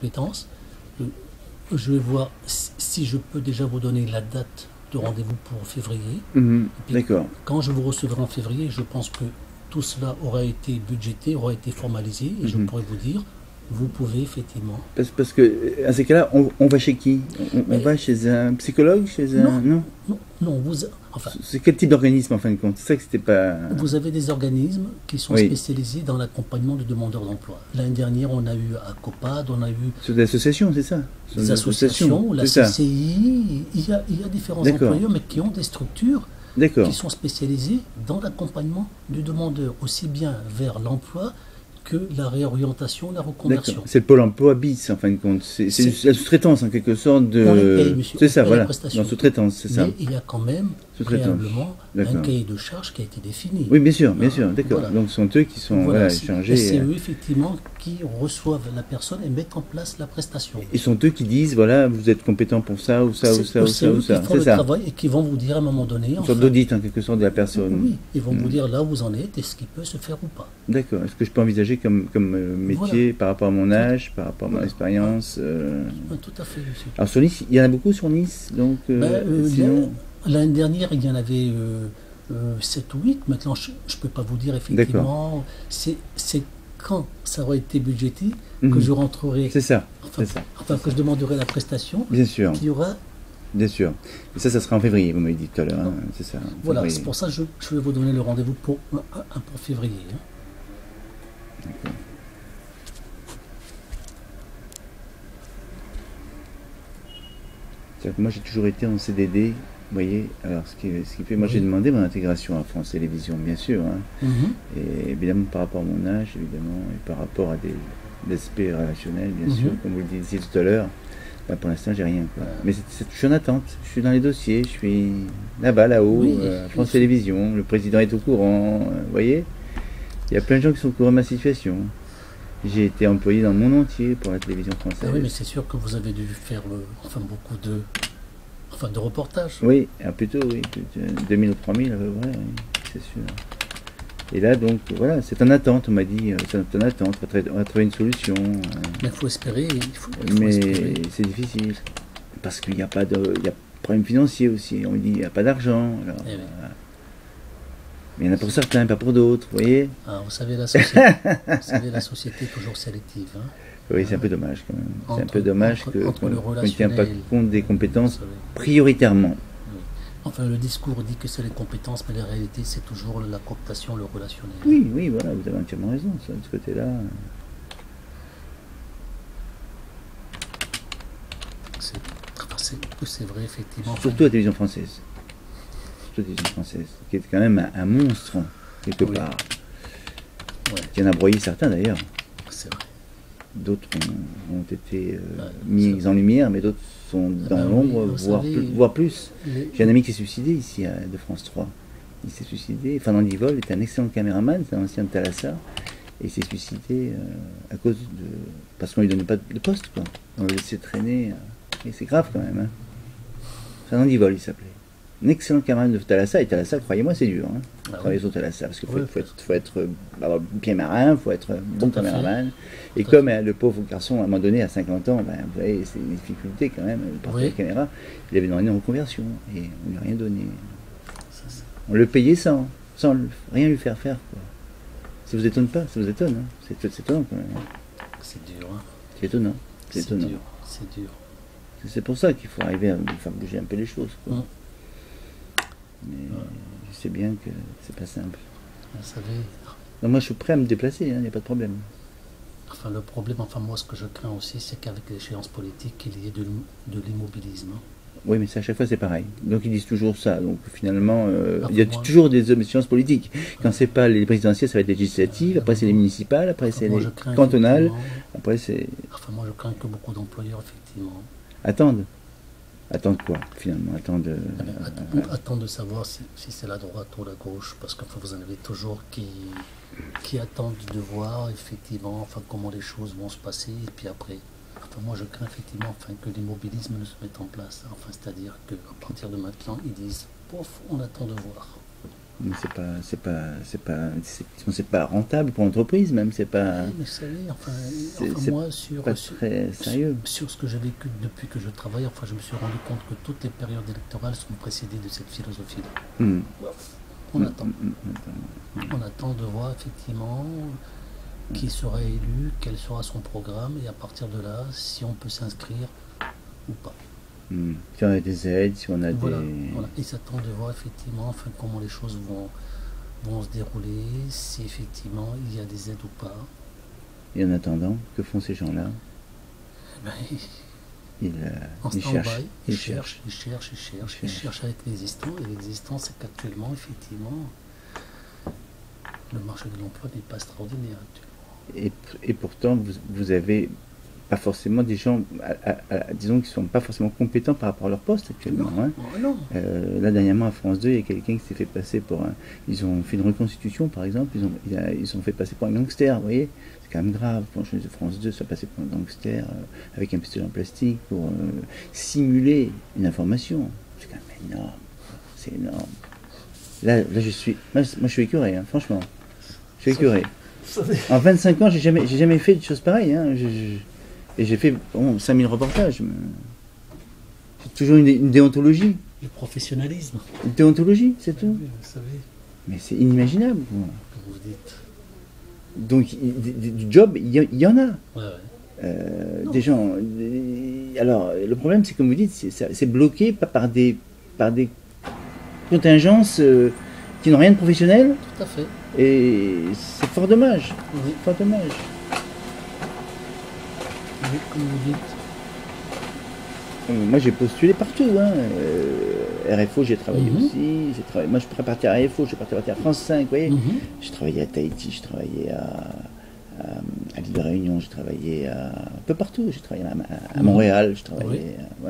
compétences. Je vais voir si je peux déjà vous donner la date de rendez-vous pour février. D'accord. Quand je vous recevrai en février, je pense que tout cela aura été budgété, aura été formalisé, et je pourrai vous dire, vous pouvez effectivement... Parce que, à ces cas-là, on va chez qui? On va chez un psychologue, chez un... Non, enfin... C'est quel type d'organisme, en fin de compte? C'est ça que c'était pas... Vous avez des organismes qui sont spécialisés dans l'accompagnement de demandeurs d'emploi. L'année dernière, on a eu à COPAD, on a eu... Sur des associations, c'est ça? Des associations, la CCI, il y a différents employeurs, mais qui ont des structures qui sont spécialisées dans l'accompagnement du demandeur, aussi bien vers l'emploi que la réorientation, la reconversion. C'est le pôle emploi bis, en fin de compte. C'est la sous-traitance, en quelque sorte, de... On les paye, monsieur. C'est ça, voilà. Dans sous-traitance, c'est ça. Mais il y a quand même, préalablement, un cahier de charges qui a été défini. Oui, bien sûr, d'accord. Voilà. Donc, ce sont eux qui sont chargés... C'est eux, effectivement, qui reçoivent la personne et mettent en place la prestation. Ils sont eux qui disent, voilà, vous êtes compétent pour ça, ou ça, ou ça, ou ça, ou ça. C'est eux qui font le travail et qui vont vous dire à un moment donné... Une sorte d'audit, en quelque sorte, de la personne. Oui, ils vont vous dire là où vous en êtes et ce qui peut se faire ou pas. D'accord. Est-ce que je peux envisager comme métier par rapport à mon âge, par rapport à mon expérience Tout à fait, monsieur. Alors sur Nice, il y en a beaucoup sur Nice, donc sinon... L'année dernière, il y en avait 7 ou 8. Maintenant, je ne peux pas vous dire effectivement. C'est quand ça aura été budgété que je rentrerai. C'est ça. Enfin, que je demanderai la prestation. Bien sûr. Qu'il y aura. Bien sûr. Et ça sera en février, vous m'avez dit tout à l'heure. Hein, c'est ça. Voilà, c'est pour ça que je vais vous donner le rendez-vous pour février. Hein. D'accord. Moi, j'ai toujours été en CDD, vous voyez. Alors, ce qui fait, moi, j'ai demandé mon intégration à France Télévisions, bien sûr. Hein. Et évidemment, par rapport à mon âge, évidemment, et par rapport à des aspects relationnels, bien sûr, comme vous le disiez tout à l'heure. Bah, pour l'instant, j'ai rien. Quoi. Mais je suis en attente. Je suis dans les dossiers. Je suis là-bas, là-haut, France Télévisions. Le président est au courant. Vous voyez, il y a plein de gens qui sont au courant de ma situation. J'ai été employé dans le monde entier pour la télévision française. Ah oui, mais c'est sûr que vous avez dû faire beaucoup de reportages. Oui, plutôt, oui. 2000 ou 3000 à peu près, oui, c'est sûr. Et là, donc, voilà, c'est en attente, on m'a dit, c'est en attente, on va trouver une solution. Mais il faut espérer, mais c'est difficile, parce qu'il n'y a pas de problème financier aussi, on me dit, il n'y a pas d'argent. Mais il y en a pour certains, pas pour d'autres, vous voyez. Vous savez, la société est toujours sélective. Hein. Oui, c'est un peu dommage quand même. C'est un peu dommage qu'on ne tient pas compte des compétences prioritairement. Oui. Enfin, le discours dit que c'est les compétences, mais la réalité, c'est toujours la cooptation, le relationnel. Oui, voilà, vous avez entièrement raison, ça, de ce côté-là. C'est vrai, effectivement. Surtout la télévision française. Qui est quand même un monstre, quelque part. Ouais. Qui en a broyé certains d'ailleurs. C'est vrai. D'autres ont été mis en lumière, mais d'autres sont dans l'ombre, voire plus. J'ai un ami qui s'est suicidé ici de France 3. Il s'est suicidé. Fernand Divol est un excellent caméraman, c'est un ancien de Thalassa. Et il s'est suicidé à cause de. Parce qu'on lui donnait pas de poste, quoi. On le laissait traîner. Et c'est grave quand même. Hein. Fernand Divol, il s'appelait. Un excellent camarade de Thalassa, et Thalassa, croyez-moi, c'est dur, hein, travailler sur Thalassa, parce qu'il faut être avoir pied marin, il faut être bon caméraman, et comme le pauvre garçon, à un moment donné, à 50 ans, vous voyez, c'est une difficulté quand même, de porter la caméra, il avait demandé une reconversion, et on ne lui a rien donné. On le payait sans rien lui faire faire, quoi. Ça vous étonne pas, ça vous étonne, hein. C'est étonnant quand même. C'est dur, hein. C'est étonnant, c'est dur. C'est pour ça qu'il faut arriver à faire bouger un peu les choses, quoi. Mais je sais bien que c'est pas simple. Vous savez... Donc moi je suis prêt à me déplacer, il n'y a pas de problème. Enfin le problème, moi ce que je crains aussi, c'est qu'avec l'échéance politique, il y ait de l'immobilisme. Oui, mais à chaque fois c'est pareil. Donc ils disent toujours ça. Donc finalement, il y a toujours des échéances politiques. Quand c'est pas les présidentielles, ça va être législative, après c'est les municipales, après c'est les cantonales, après c'est... Enfin moi je crains que beaucoup d'employeurs, effectivement... Attendre quoi, finalement? Attendre de savoir si c'est la droite ou la gauche, parce que vous en avez toujours qui attendent de voir, effectivement, comment les choses vont se passer, et puis après... Enfin, moi, je crains, effectivement, que l'immobilisme ne se mette en place. Enfin, c'est-à-dire qu'à partir de maintenant, ils disent, pof, on attend de voir. Mais c'est pas rentable pour l'entreprise même, c'est pas. Oui, mais vous savez, moi, pas très sérieux. Sur ce que j'ai vécu depuis que je travaille, je me suis rendu compte que toutes les périodes électorales sont précédées de cette philosophie-là. On attend. On attend de voir effectivement qui sera élu, quel sera son programme, et à partir de là, si on peut s'inscrire ou pas. Si on a des aides, si on a Voilà. Ils s'attendent de voir effectivement comment les choses vont se dérouler, si effectivement il y a des aides ou pas. Et en attendant, que font ces gens-là? Ils cherchent avec l'existant, et l'existant, c'est qu'actuellement, effectivement, le marché de l'emploi n'est pas extraordinaire actuellement. Et pourtant, vous avez pas forcément des gens, disons, qui ne sont pas forcément compétents par rapport à leur poste actuellement. Non. Là, dernièrement, à France 2, il y a quelqu'un qui s'est fait passer pour un... Ils ont fait une reconstitution, par exemple, ils sont fait passer pour un gangster, vous voyez. C'est quand même grave, pour de France 2, se passer pour un gangster avec un pistolet en plastique pour simuler une information. C'est quand même énorme. C'est énorme. Là moi, je suis écœuré, hein, franchement. Je suis écœuré. En 25 ans, j'ai jamais fait de choses pareilles. Hein. Et j'ai fait 5000 reportages. J'ai toujours une déontologie. Le professionnalisme. Une déontologie, c'est tout. Oui, vous savez. Mais c'est inimaginable. Comme vous dites. Donc, du job, il y en a. Des gens. Alors, le problème, c'est comme vous dites, c'est bloqué par des contingences qui n'ont rien de professionnel. Tout à fait. Et c'est fort dommage. Oui. Fort dommage. Oui, comme vous dites. Moi, j'ai postulé partout. Hein. RFO, j'ai travaillé aussi. Moi, je pourrais partir à RFO, je pourrais partir à France 5. Vous voyez, j'ai travaillé à Tahiti, j'ai travaillé à l'île de Réunion, j'ai travaillé un peu partout. J'ai travaillé à Montréal, j'ai travaillé. Voilà.